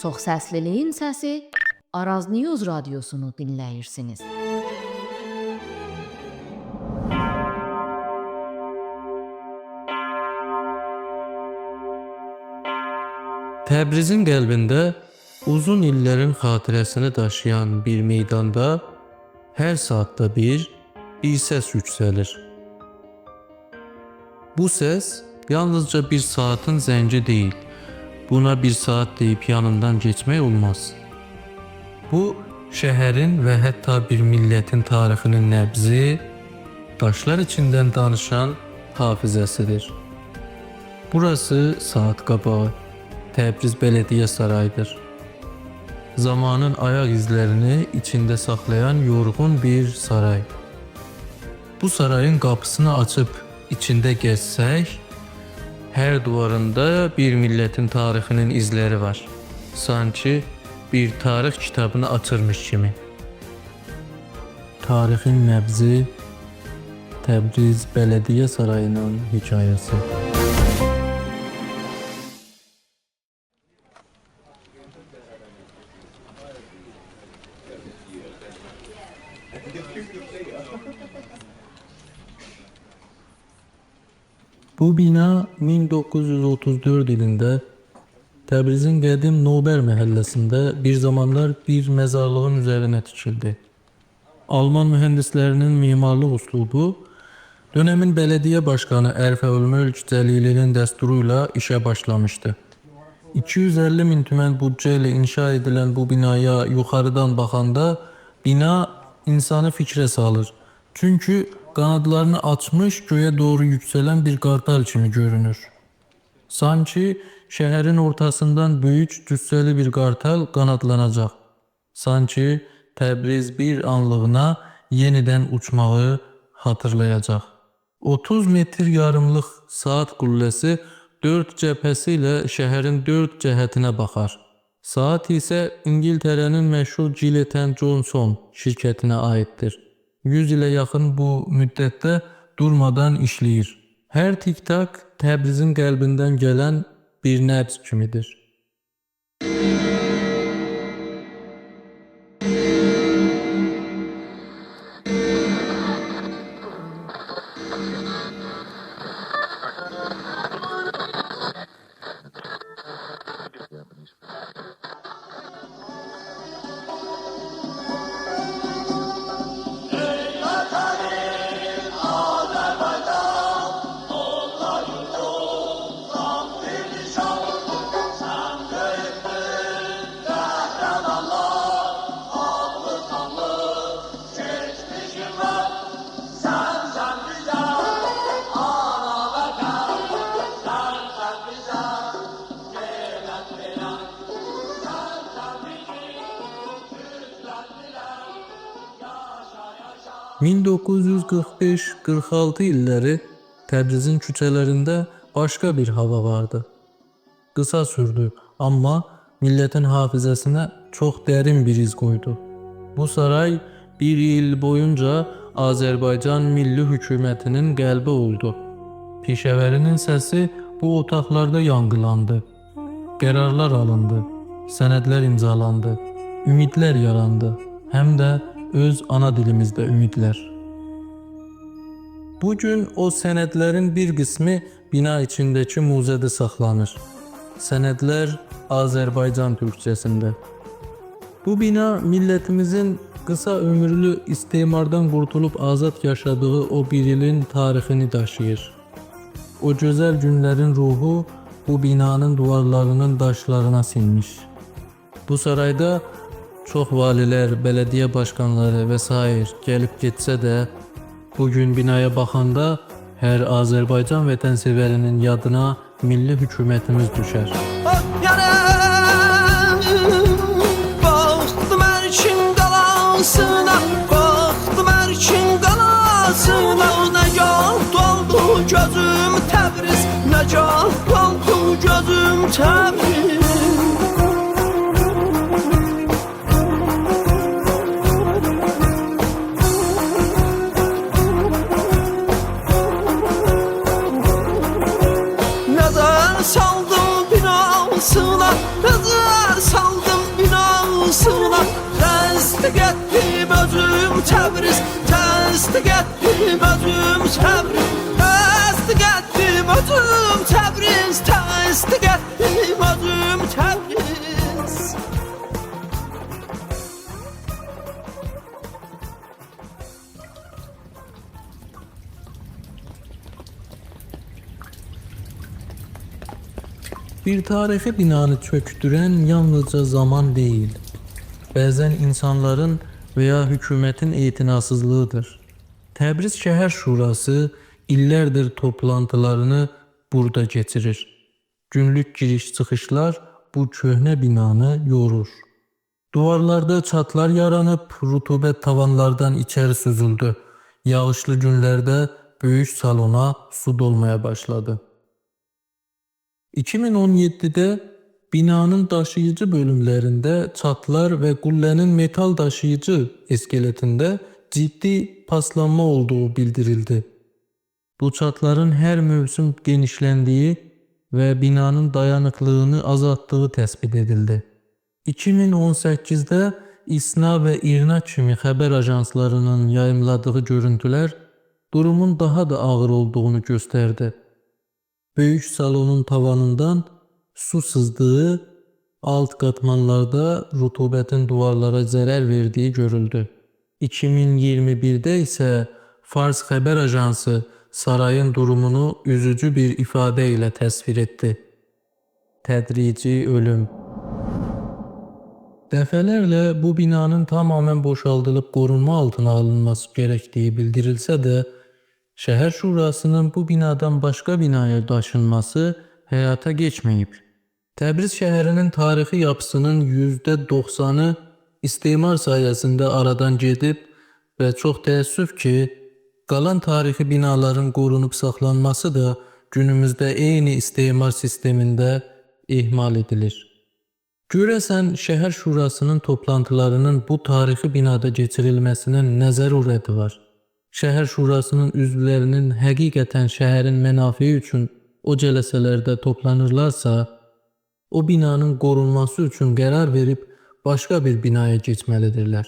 Çox səsliliyin səsi Araz News radiosunu dinləyirsiniz. Təbrizin qəlbində uzun illərin xatirəsini daşıyan bir meydanda hər saatda bir səs yüksəlir. Bu səs yalnızca bir saatın zəngi deyil. Buna bir saat deyib yanından geçmək olmaz. Bu, şəhərin və hətta bir millətin tarixinin nəbzi, daşlar içindən danışan hafizəsidir. Burası saat qabağı, Təbriz Bələdiyyə Sarayıdır. Zamanın ayaq izlərini içində saxlayan yorğun bir saray. Bu sarayın qapısını açıb içində gəzsək, hər duvarında bir millətin tarixinin izləri var. Sanki bir tarix kitabını açırmış kimi. Tarixin nəbzi, Təbriz Bələdiyyə Sarayının hekayəsi. Bu bina 1934 ilində Təbrizin qədim Nobər məhəlləsində bir zamanlar bir məzarlığın üzərinə tikildi. Alman mühəndislərinin mimarlıq üslubu dönemin bələdiyyə başqanı Ərfəülmülk Cəlilinin dəsturu ilə işə başlamışdı. 250 min tümən büdcə ilə inşa edilən bu binaya yuxarıdan baxanda bina insanı fikrə salır. Çünki qanadlarını açmış göyə doğru yüksələn bir qartal kimi görünür. Sanki şəhərin ortasından böyük cüssəli bir qartal qanadlanacaq. Sanki Təbriz bir anlığına yenidən uçmağı hatırlayacaq. 30 metr yarımlıq saat qülləsi 4 cəbhəsi ilə şəhərin 4 cəhətinə baxar. Saat isə İngiltərənin məşhur Gillett & Johnson şirkətinə aiddir. 100 ilə yaxın bu müddətdə durmadan işləyir. Hər tik-tak Təbrizin qəlbindən gələn bir nəbz kimidir. ...1945-46 illəri Təbrizin küçələrində başqa bir hava vardı. Qısa sürdü, amma millətin hafizəsinə çox dərin bir iz qoydu. Bu saray bir il boyunca Azərbaycan Milli Hökumətinin qəlbi oldu. Pişəvərinin səsi bu otaqlarda yankılandı. Qərarlar alındı, sənədlər imzalandı, ümidlər yarandı, həm də öz ana dilimizdə ümidlər. Bugün o sənədlərin bir qismi bina içindəki muzeydə saxlanır. Sənədlər Azərbaycan türkçəsində. Bu bina millətimizin qısa ömürlü istemardan qurtulub azad yaşadığı o bir ilin tarixini daşıyır. O gözəl günlərin ruhu bu binanın duvarlarının daşlarına sinmiş. Bu sarayda çox valilər, bələdiyyə başqanları və s. gəlib getsə də, bugün binaya baxanda hər Azərbaycan vətənsevərinin yadına milli hökumətimiz düşər. Baxdım Ərkin qalasına, baxdım Ərkin qalasına, nəcah doldu gözüm Təbriz, nəcah doldu gözüm Təbriz. Saldım bina təsdiq etdim özüm Təbriz, təsdiq etdim özüm Təbriz, təsdiq etdim özüm Təbriz, təsdiq etdim özüm Təbriz. Bir tarihi binanı çöktüren yalnızca zaman değil, bazen insanların veya hükümetin itinasızlığıdır. Təbriz Şəhər Şurası illərdir toplantılarını burada geçirir. Günlük giriş-çıxışlar bu köhnə binanı yorur. Duvarlarda çatlar yaranıp rutubət tavanlardan içeri süzüldü. Yağışlı günlerde büyük salona su dolmaya başladı. 2017'de binanın daşıyıcı bölümlerinde çatlar ve kullenin metal daşıyıcı iskeletinde ciddi paslanma olduğu bildirildi. Bu çatların her mevsim genişlendiği ve binanın dayanıklılığını azalttığı tespit edildi. 2018'de İSNA ve İRNA kimi haber ajanslarının yayımladığı görüntüler durumun daha da ağır olduğunu gösterdi. Büyük salonun tavanından su sızdığı, alt katmanlarda rutubetin duvarlara zarar verdiği görüldü. 2021'de ise Fars haber ajansı sarayın durumunu üzücü bir ifadeyle tasvir etti. Tedrici ölüm. Defalarla bu binanın tamamen boşaltılıp korunma altına alınması gerektiği bildirilse de Şəhər Şurasının bu binadan başka binaya taşınması hayata geçmeyip, Təbriz şəhərinin tarixi yapısının %90'ı istimar sayesinde aradan gedib ve çok təəssüf ki, qalan tarixi binaların korunup saklanması da günümüzde eyni istimar sisteminde ihmal edilir. Görəsən Şəhər Şurasının toplantılarının bu tarixi binada geçirilmesine nə zərurəti var? Şəhər Şurasının üzvlərinin həqiqətən şəhərin mənafeyi üçün o cələsələrdə toplanırlarsa, o binanın qorunması üçün qərar verib başqa bir binaya keçməlidirlər.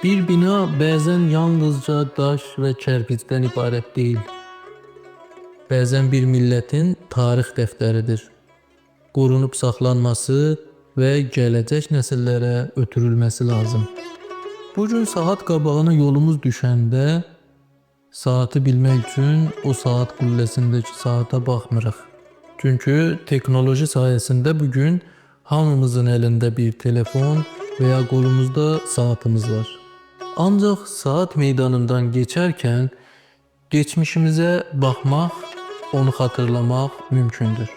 Bir bina bazen yalnızca taş ve kerpiçten ibaret değil. Bazen bir milletin tarih defteridir. Korunup saklanması ve gelecek nesillere ötürülmesi lazım. Bugün saat qabağına yolumuz düşende saati bilmek için o saat kullesindeki saate bakmırıq. Çünkü teknoloji sayesinde bugün hamımızın elinde bir telefon veya kolumuzda saatimiz var. Ancak saat meydanından geçerken geçmişimize bakmak, onu hatırlamak mümkündür.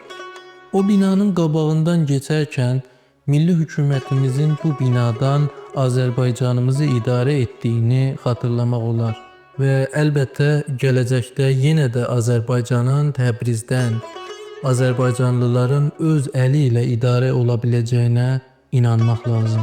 O binanın qabağından geçerken milli hükümetimizin bu binadan Azerbaycanımızı idare ettiğini hatırlamak olar. Ve elbette gelecekte yine de Azerbaycan'ın Təbrizdən, Azerbaycanlıların öz eliyle idare olabileceğine inanmak lazım.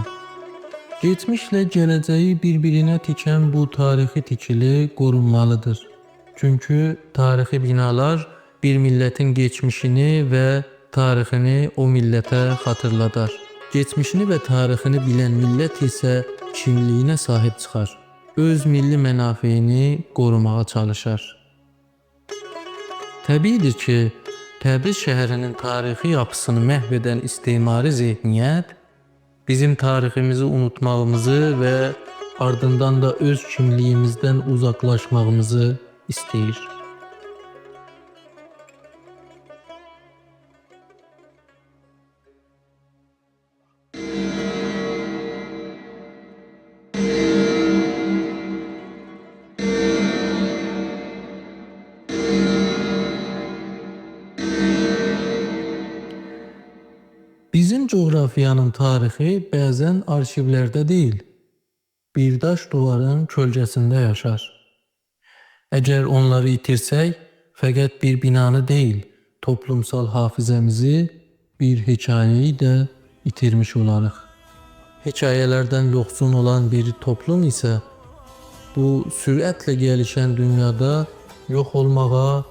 Geçmişle geleceği birbirine tiken bu tarihi tikili korunmalıdır. Çünkü tarihi binalar bir milletin geçmişini ve tarihini o millete hatırladar. Geçmişini ve tarihini bilen millet ise kimliğine sahip çıkar. Öz milli mənafeyini korumaya çalışar. Təbiidir ki, Təbriz şəhərinin tarixi yapısını məhv edən istimari zihniyyət bizim tariximizi unutmağımızı ve ardından da öz kimliğimizden uzaklaşmağımızı istəyir. Bizim coğrafyanın tarihi bazen arşivlerde değil, bir daş duvarın kölgesinde yaşar. Eğer onları itirsek, fakat bir binanı değil, toplumsal hafızamızı, bir hikayeyi de itirmiş olarıq. Hikayelerden yoksun olan bir toplum ise, bu süratle gelişen dünyada yok olmağa,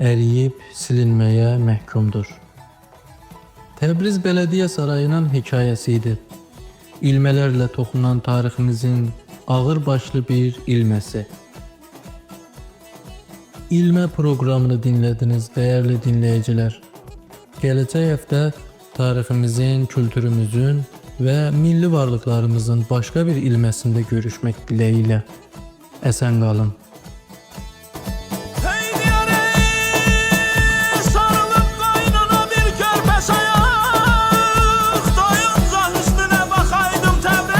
eriyip silinmeye məhkumdur. Təbriz Belediye Sarayının hikayesiydi. İlmelerle toxunan tariximizin ağırbaşlı bir ilmesi. İlme programını dinlediniz değerli dinleyiciler. Gelecek hafta tariximizin, kültürümüzün ve milli varlıklarımızın başka bir ilmesinde görüşmek dileğiyle. Esen kalın. Hey diyar ey, sarılıp kaynana bir körpes ayak, doyunca üstüne bakaydım Təbriz.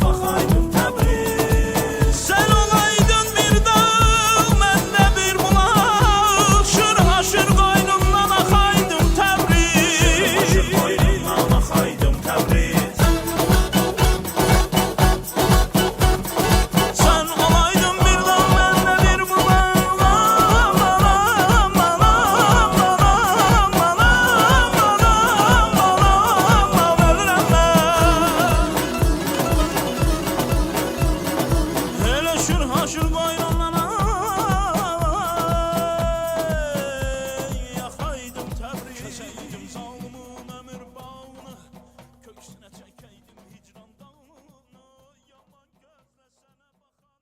Bakaydım Təbriz. Sen olaydın bir dağ, ben de bir bulak, şır haşır koynumdan akaydım Təbriz. Şır koynumdan akaydım Təbriz. Sen olaydın bir dağ, ben de bir bulak. Hele şır haşır koynumdan yakaydım Təbriz. Keseydim zalımın ömür bağını, köksüne çekeydim hicran dağını. Yaman gözle sene bakan